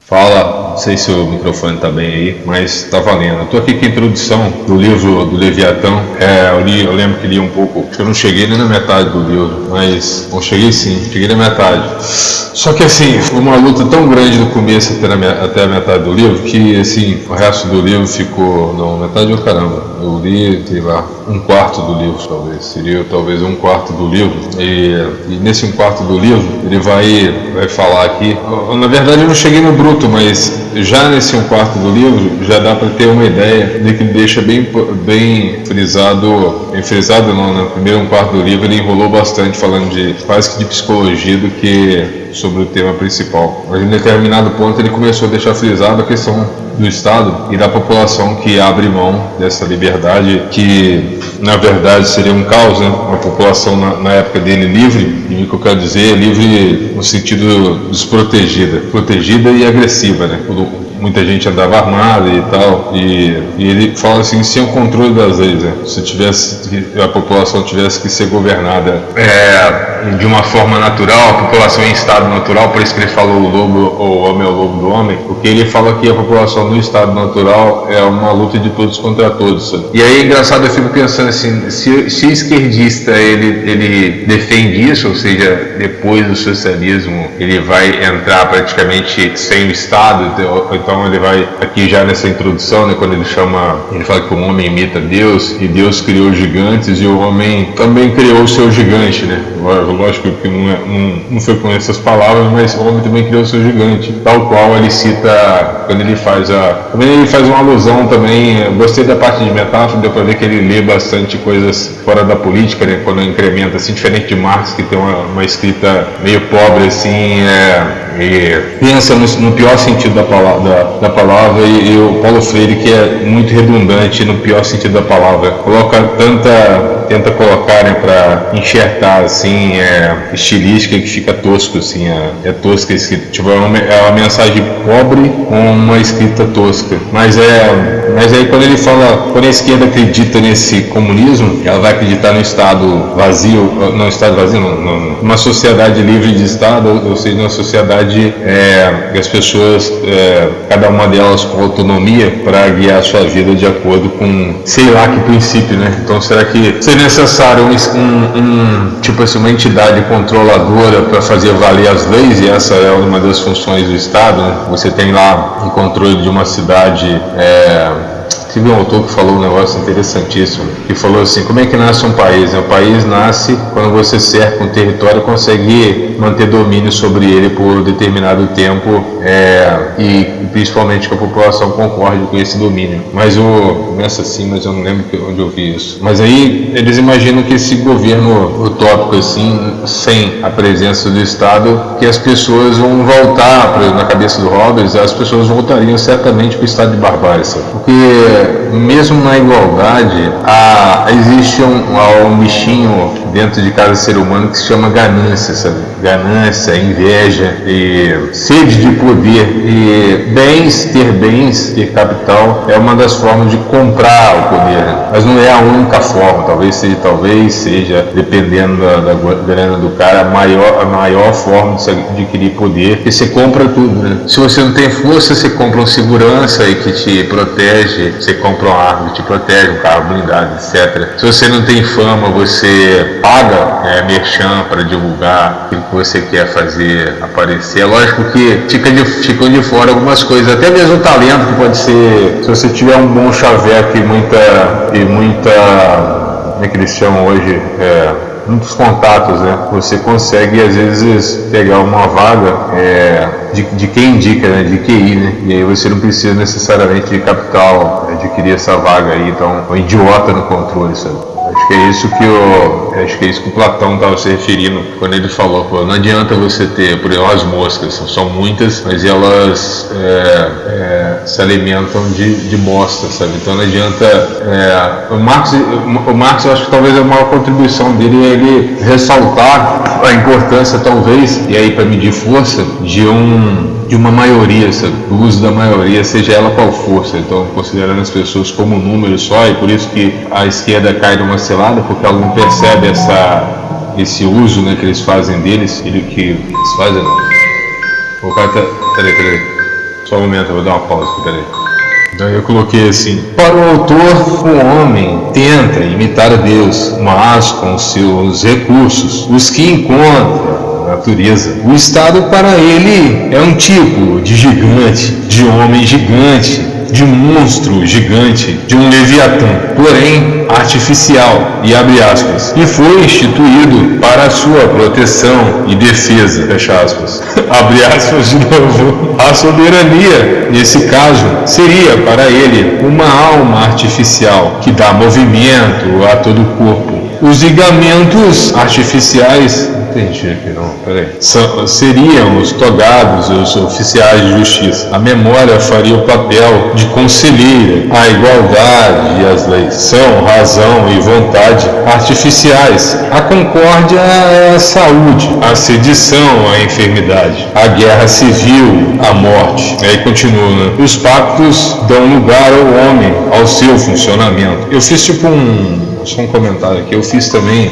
Fala, não sei se o microfone tá bem aí, mas tá valendo. Eu tô aqui com a introdução do livro do Leviatã. Eu lembro que li um pouco, acho que eu não cheguei nem na metade do livro, mas cheguei sim, cheguei na metade. Só que assim, foi uma luta tão grande no começo até a metade do livro, que assim, o resto do livro ficou, não, metade do caramba. Eu li, sei lá, um quarto do livro talvez, seria talvez um quarto do livro, e nesse um quarto do livro, ele vai falar aqui, na verdade eu não cheguei no bruto, mas já nesse um quarto do livro, já dá para ter uma ideia de que ele deixa bem frisado não, no primeiro um quarto do livro ele enrolou bastante falando quase que de psicologia do que sobre o tema principal. Mas em determinado ponto ele começou a deixar frisado a questão do Estado e da população que abre mão dessa liberdade, que na verdade seria um caos, né? Uma população na época dele livre, e o que eu quero dizer é livre no sentido desprotegida, protegida e agressiva, né? Muita gente andava armada e tal, e ele fala assim, sem o controle das leis, né? Se a população tivesse que ser governada de uma forma natural, a população em estado natural, por isso que ele falou o homem é o lobo do homem, porque ele fala que a população no estado natural é uma luta de todos contra todos, sabe? E aí, engraçado, eu fico pensando assim, se o esquerdista ele defende isso, ou seja, depois do socialismo ele vai entrar praticamente sem o Estado, então ele vai aqui já nessa introdução, né, quando ele fala que o homem imita Deus e Deus criou gigantes e o homem também criou o seu gigante, né? Lógico que não foi com essas palavras, mas o homem também criou o seu gigante, tal qual ele cita quando ele faz uma alusão também. Eu gostei da parte de metáfora, deu para ver que ele lê bastante coisas fora da política, né, quando incrementa, assim, diferente de Marx, que tem uma escrita meio pobre, assim, e pensa no pior sentido da palavra, e o Paulo Freire, que é muito redundante no pior sentido da palavra, tenta colocar, né, para enxertar, assim, estilística que fica tosco, assim, é tosca a escrita, tipo, é uma mensagem pobre com uma escrita tosca, mas aí quando ele fala, quando a esquerda acredita nesse comunismo, ela vai acreditar no Estado vazio, numa sociedade livre de Estado, ou seja, numa sociedade que as pessoas, cada uma delas com autonomia para guiar a sua vida de acordo com sei lá que princípio, né? Então será que seria necessário tipo assim, uma entidade controladora para fazer valer as leis, e essa é uma das funções do Estado, né? Você tem lá o controle de uma cidade. Tive um autor que falou um negócio interessantíssimo, que falou assim, como é que nasce um país? O país nasce quando você cerca um território e consegue manter domínio sobre ele por determinado tempo, e principalmente que a população concorde com esse domínio. Mas começa assim, mas eu não lembro onde eu vi isso. Mas aí eles imaginam que esse governo utópico, assim, sem a presença do Estado, que as pessoas vão voltar, na cabeça do Hobbes, as pessoas voltariam certamente para o estado de barbárie, sabe? Porque mesmo na igualdade, existe um bichinho dentro de cada ser humano que se chama ganância, sabe? Ganância, inveja e sede de poder, e ter capital é uma das formas de comprar o poder, né? Mas não é a única forma, talvez seja dependendo da grana do cara, a maior forma de se adquirir poder, porque você compra tudo, né? Se você não tem força, você compra um segurança aí que te protege, você compra uma arma que te protege, um carro blindado, etc. Se você não tem fama, você paga merchan para divulgar aquilo que você quer fazer aparecer. É lógico que ficam de fora algumas coisas, até mesmo o talento, que pode ser, se você tiver um bom chaveco e muita, como é que eles chamam hoje, muitos contatos, né? Você consegue às vezes pegar uma vaga de quem indica, né? De QI, né? E aí você não precisa necessariamente de capital adquirir essa vaga aí, então o idiota no controle, sabe? Acho que é isso que o Platão estava se referindo quando ele falou, pô, não adianta você ter, por exemplo, as moscas, são muitas, mas elas se alimentam de bosta, sabe? Então não adianta. O Marx, eu acho que talvez a maior contribuição dele é ele ressaltar a importância, talvez, e aí para medir força, de uma maioria, sabe? O uso da maioria, seja ela qual for. Então, considerando as pessoas como um número só, e por isso que a esquerda cai numa cilada, porque ela não percebe esse uso, né, que eles fazem deles, que eles fazem, não. O cara tá... Peraí. Só um momento, eu vou dar uma pausa aqui, peraí. Então eu coloquei assim: para o autor, o homem tenta imitar a Deus, mas com seus recursos, os que encontra na natureza. O estado para ele é um tipo de gigante, de homem gigante, de monstro gigante, de um leviatã, porém artificial, e abre aspas, e foi instituído para a sua proteção e defesa, fecha aspas, abre aspas de novo. A soberania, nesse caso, seria para ele uma alma artificial que dá movimento a todo o corpo. Os ligamentos artificiais, entendi aqui não, peraí, seriam os togados, os oficiais de justiça. A memória faria o papel de conselheira. A igualdade e as leis são razão e vontade artificiais. A concórdia é a saúde, a sedição a enfermidade, a guerra civil, a morte. Aí continua, né? Os pactos dão lugar ao homem, ao seu funcionamento. Eu fiz tipo só um comentário aqui, eu fiz também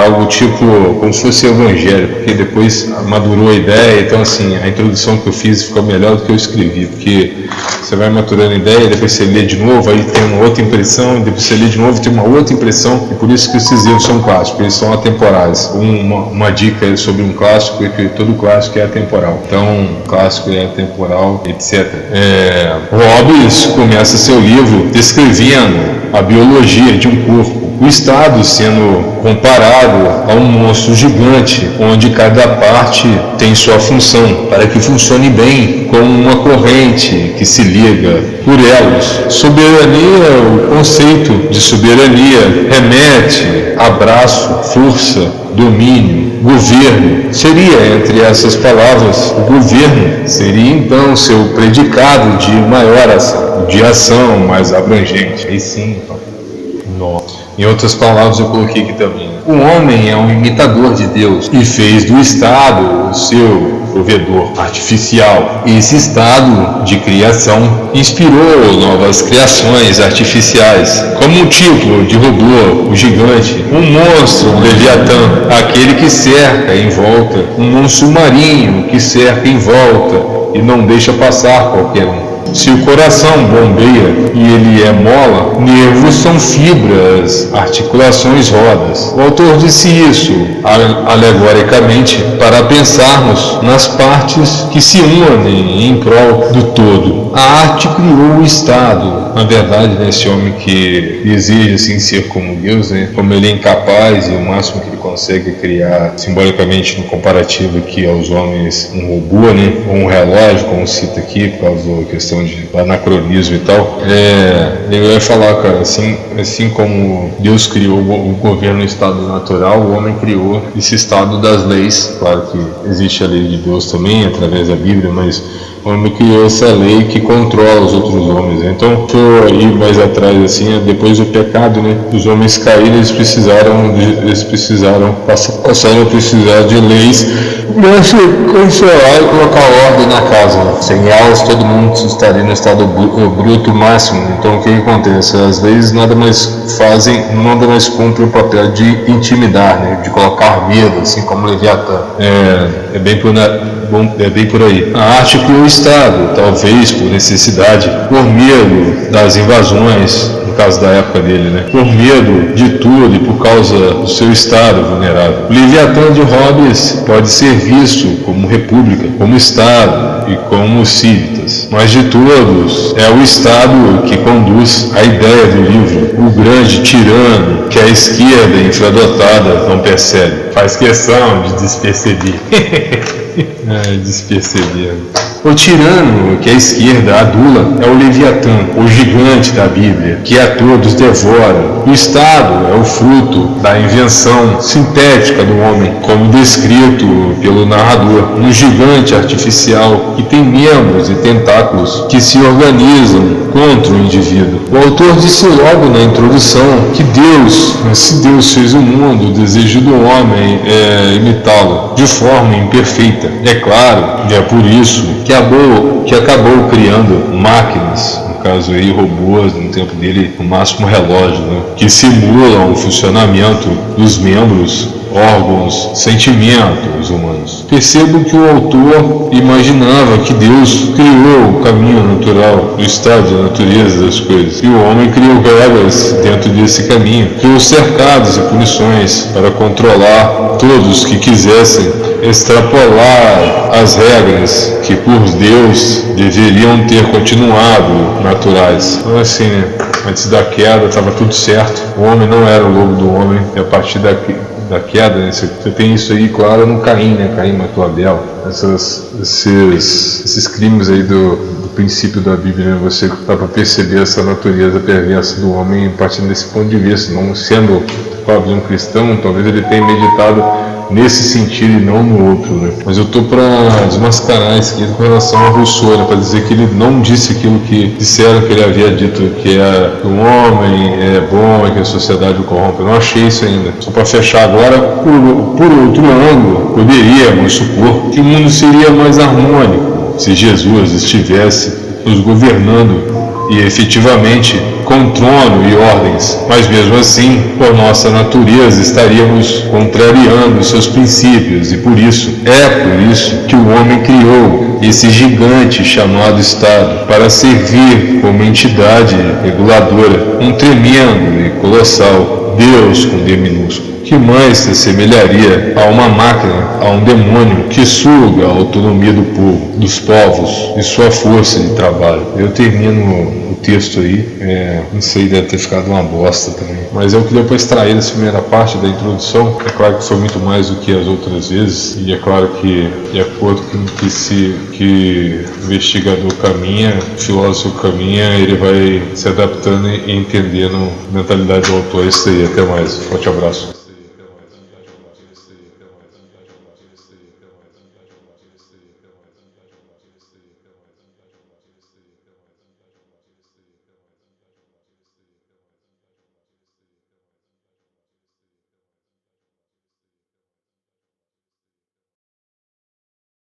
algo tipo como se fosse evangelho, porque depois madurou a ideia, então assim, a introdução que eu fiz ficou melhor do que eu escrevi, porque você vai maturando a ideia, depois você lê de novo, aí tem uma outra impressão, depois você lê de novo, tem uma outra impressão, e por isso que esses livros são clássicos, eles são atemporais. Uma dica sobre um clássico é que todo clássico é atemporal, então clássico é atemporal, etc. Hobbes começa seu livro descrevendo a biologia de um corpo, o estado sendo comparado a um monstro gigante, onde cada parte tem sua função, para que funcione bem como uma corrente que se liga por elos. Soberania, o conceito de soberania remete a braço, força, domínio, governo. Seria, entre essas palavras, o governo seria então seu predicado de maior ação, de ação mais abrangente. Aí sim, nossa. Em outras palavras, eu coloquei aqui também. O homem é um imitador de Deus e fez do Estado o seu provedor artificial. Esse estado de criação inspirou novas criações artificiais, como um tipo de robô, o gigante, um monstro, um leviatã, aquele que cerca em volta, um monstro marinho que cerca em volta e não deixa passar qualquer um. Se o coração bombeia e ele é mola, nervos são fibras, articulações rodas. O autor disse isso, alegoricamente, para pensarmos nas partes que se unem em prol do todo. A arte criou o Estado. Na verdade, esse homem que exige assim, ser como Deus, como ele é incapaz e o máximo que ele consegue criar, simbolicamente no comparativo aqui aos homens, um robô, ou um relógio, como cita aqui, por causa da questão de anacronismo e tal, ele vai falar, cara, assim como Deus criou o governo no estado natural, o homem criou esse estado das leis. Claro que existe a lei de Deus também, através da Bíblia, mas o homem criou essa lei que controla os outros homens. Então, foi aí mais atrás, assim, depois do pecado, os homens caíram, eles passaram a precisar de leis para se controlar e colocar ordem na casa. Sem elas, todo mundo estaria no estado bruto máximo. Então, o que acontece? As leis nada mais cumprem o papel de intimidar, de colocar medo, assim como Leviatã. É bem por aí. A arte criou o Estado, talvez por necessidade, por medo das invasões, no caso da época dele, por medo de tudo e por causa do seu estado vulnerável. O Leviatã de Hobbes pode ser visto como república, como Estado e como cívitas, mas de todos é o Estado que conduz a ideia do livro, o grande tirano que a esquerda infradotada não percebe, faz questão de desperceber. Desperceber. O tirano que a esquerda adula é o Leviatã, o gigante da Bíblia, que a todos devora. O Estado é o fruto da invenção sintética do homem, como descrito pelo narrador, um gigante artificial que tem membros e tentáculos que se organizam contra o indivíduo. O autor disse logo na introdução que se Deus fez o mundo, o desejo do homem é imitá-lo de forma imperfeita. É claro, e é por isso que acabou criando máquinas, no caso aí robôs, no tempo dele, no máximo relógio, que simulam o funcionamento dos membros órgãos, sentimentos humanos. Percebo que o autor imaginava que Deus criou o caminho natural do estado da natureza das coisas, e o homem criou regras dentro desse caminho, criou cercados e punições para controlar todos que quisessem extrapolar as regras que por Deus deveriam ter continuado naturais. Então assim, né? Antes da queda estava tudo certo, o homem não era o lobo do homem, e a partir da queda, né? Você tem isso aí claro no Caim, né? Caim matou Abel. Esses crimes aí do princípio da Bíblia, né? Você dá para perceber essa natureza perversa do homem partindo desse ponto de vista. Não sendo um cristão, talvez ele tenha meditado nesse sentido e não no outro, né? Mas eu estou para desmascarar a esquerda com relação a Rousseau, né? Para dizer que ele não disse aquilo que disseram que ele havia dito, que o homem é bom e que a sociedade o corrompe. Eu não achei isso ainda. Só para fechar agora, por outro ângulo, poderíamos supor que o mundo seria mais harmônico se Jesus estivesse nos governando e efetivamente com trono e ordens, mas mesmo assim, por nossa natureza, estaríamos contrariando seus princípios, e por isso que o homem criou esse gigante chamado Estado, para servir como entidade reguladora, um tremendo e colossal Deus com D minúsculo, que mais se assemelharia a uma máquina, a um demônio que suga a autonomia do povo, dos povos e sua força de trabalho. Eu termino o texto aí, não sei, deve ter ficado uma bosta também, mas é o que deu para extrair dessa primeira parte da introdução. É claro que foi muito mais do que as outras vezes, e é claro que, de acordo com que o investigador caminha, o filósofo caminha, ele vai se adaptando e entendendo a mentalidade do autor. É isso aí, até mais, forte abraço.